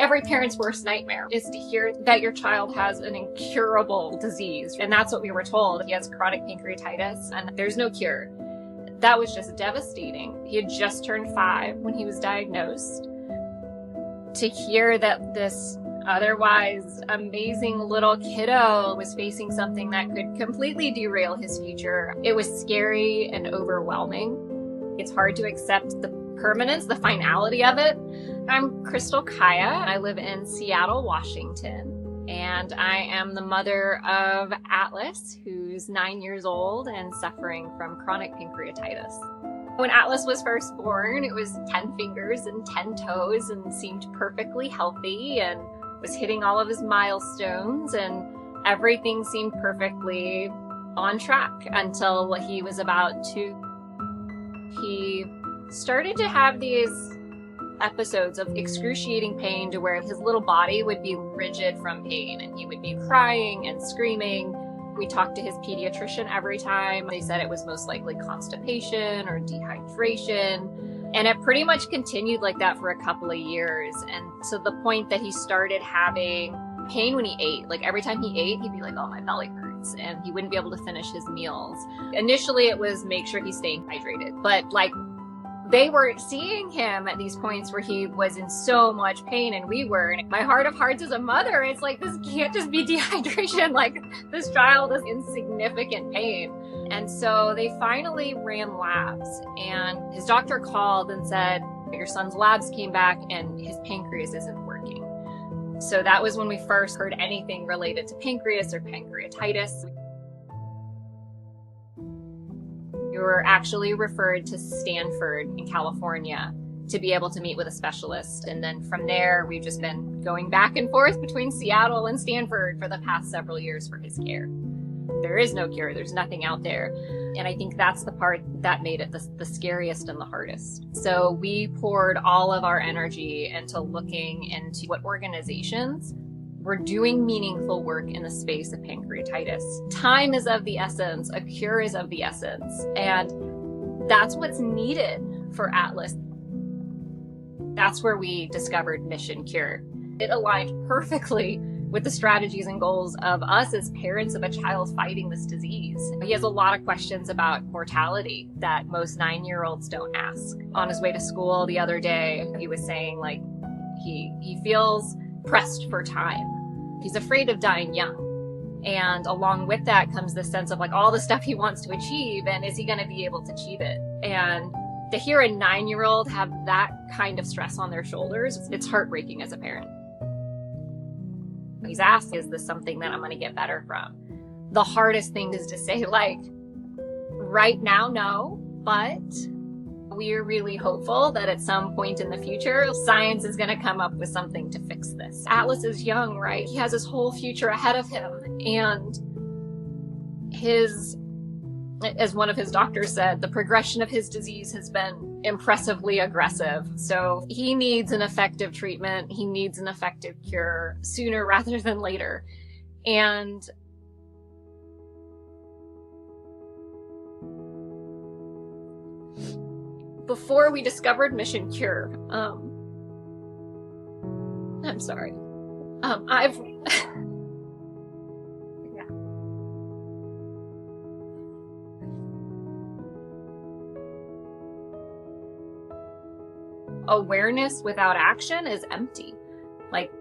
Every parent's worst nightmare is to hear that your child has an incurable disease. And that's what we were told. He has chronic pancreatitis and there's no cure. That was just devastating. He had just turned 5 when he was diagnosed. To hear that this otherwise amazing little kiddo was facing something that could completely derail his future, it was scary and overwhelming. It's hard to accept the permanence, the finality of it. I'm Crystal Kaya. I live in Seattle, Washington, and I am the mother of Atlas, who's 9 years old and suffering from chronic pancreatitis. When Atlas was first born, it was 10 fingers and 10 toes and seemed perfectly healthy and was hitting all of his milestones, and everything seemed perfectly on track until he was about 2. He started to have these episodes of excruciating pain to where his little body would be rigid from pain and he would be crying and screaming. We talked to his pediatrician every time. They said it was most likely constipation or dehydration. And it pretty much continued like that for a couple of years. And to the point that he started having pain when he ate. Like every time he ate, he'd be like, oh, my belly hurts. And he wouldn't be able to finish his meals. Initially, it was make sure he's staying hydrated. But like, they were seeing him at these points where he was in so much pain, and we were. And my heart of hearts as a mother, it's like, this can't just be dehydration. Like, this child is in significant pain. And so they finally ran labs, and his doctor called and said, your son's labs came back and his pancreas isn't working. So that was when we first heard anything related to pancreas or pancreatitis. We were actually referred to Stanford in California to be able to meet with a specialist. And then from there, we've just been going back and forth between Seattle and Stanford for the past several years for his care. There is no cure. There's nothing out there. And I think that's the part that made it the scariest and the hardest. So we poured all of our energy into looking into what organizations were doing meaningful work in the space of pancreatitis. Time is of the essence. A cure is of the essence. And that's what's needed for Atlas. That's where we discovered Mission Cure. It aligned perfectly with the strategies and goals of us as parents of a child fighting this disease. He has a lot of questions about mortality that most 9-year-olds don't ask. On his way to school the other day, he was saying like he feels pressed for time. He's afraid of dying young. And along with that comes this sense of like all the stuff he wants to achieve, and is he going to be able to achieve it? And to hear a 9-year-old have that kind of stress on their shoulders, it's heartbreaking as a parent. He's asked, is this something that I'm going to get better from? The hardest thing is to say, like, right now, no, but we're really hopeful that at some point in the future, science is going to come up with something to fix this. Atlas is young, right? He has his whole future ahead of him. And as one of his doctors said, the progression of his disease has been impressively aggressive. So he needs an effective treatment. He needs an effective cure sooner rather than later. And before we discovered Mission Cure, I'm sorry. Awareness without action is empty. Like,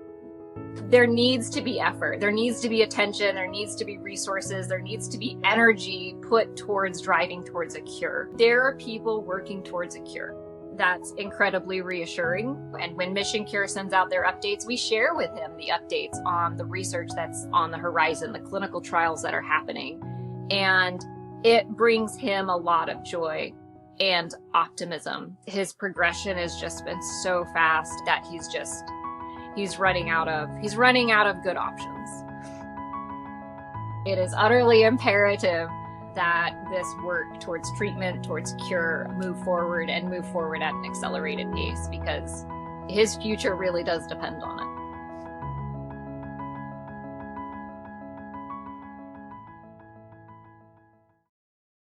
there needs to be effort, there needs to be attention, there needs to be resources, there needs to be energy put towards driving towards a cure. There are people working towards a cure. That's incredibly reassuring. And when Mission Cure sends out their updates, we share with him the updates on the research that's on the horizon, the clinical trials that are happening. And it brings him a lot of joy and optimism. His progression has just been so fast that he's running out of good options. It is utterly imperative that this work towards treatment, towards cure, move forward at an accelerated pace, because his future really does depend on it.